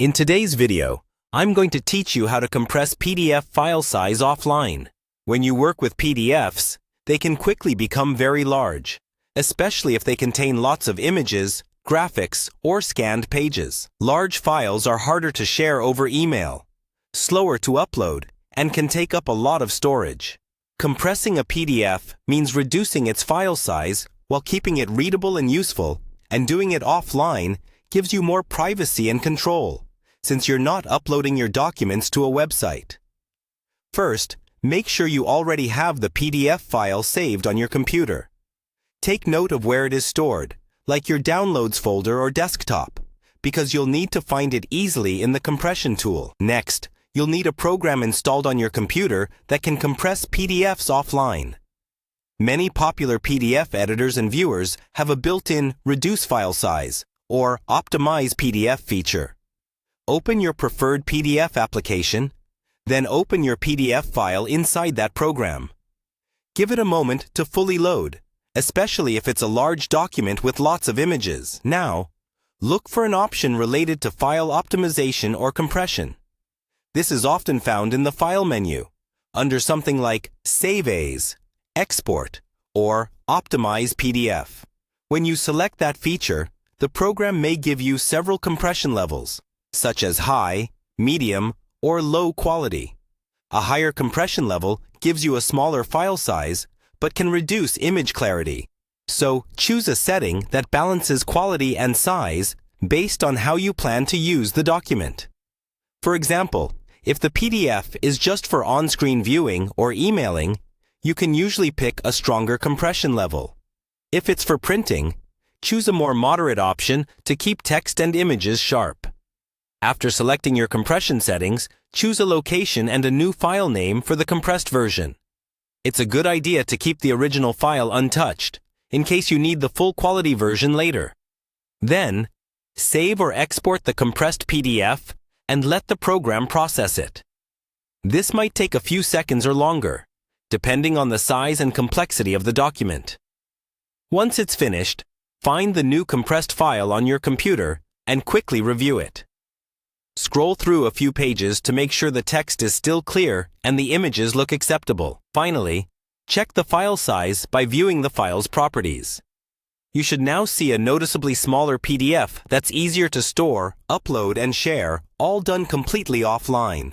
In today's video, I'm going to teach you how to compress PDF file size offline. When you work with PDFs, they can quickly become very large, especially if they contain lots of images, graphics, or scanned pages. Large files are harder to share over email, slower to upload, and can take up a lot of storage. Compressing a PDF means reducing its file size while keeping it readable and useful, and doing it offline gives you more privacy and control, since you're not uploading your documents to a website. First, make sure you already have the PDF file saved on your computer. Take note of where it is stored, like your Downloads folder or desktop, because you'll need to find it easily in the compression tool. Next, you'll need a program installed on your computer that can compress PDFs offline. Many popular PDF editors and viewers have a built-in Reduce File Size or Optimize PDF feature. Open your preferred PDF application, then open your PDF file inside that program. Give it a moment to fully load, especially if it's a large document with lots of images. Now, look for an option related to file optimization or compression. This is often found in the File menu, under something like Save As, Export, or Optimize PDF. When you select that feature, the program may give you several compression levels, such as high, medium, or low quality. A higher compression level gives you a smaller file size, but can reduce image clarity. So, choose a setting that balances quality and size based on how you plan to use the document. For example, if the PDF is just for on-screen viewing or emailing, you can usually pick a stronger compression level. If it's for printing, choose a more moderate option to keep text and images sharp. After selecting your compression settings, choose a location and a new file name for the compressed version. It's a good idea to keep the original file untouched, in case you need the full quality version later. Then, save or export the compressed PDF and let the program process it. This might take a few seconds or longer, depending on the size and complexity of the document. Once it's finished, find the new compressed file on your computer and quickly review it. Scroll through a few pages to make sure the text is still clear and the images look acceptable. Finally, check the file size by viewing the file's properties. You should now see a noticeably smaller PDF that's easier to store, upload, and share, all done completely offline.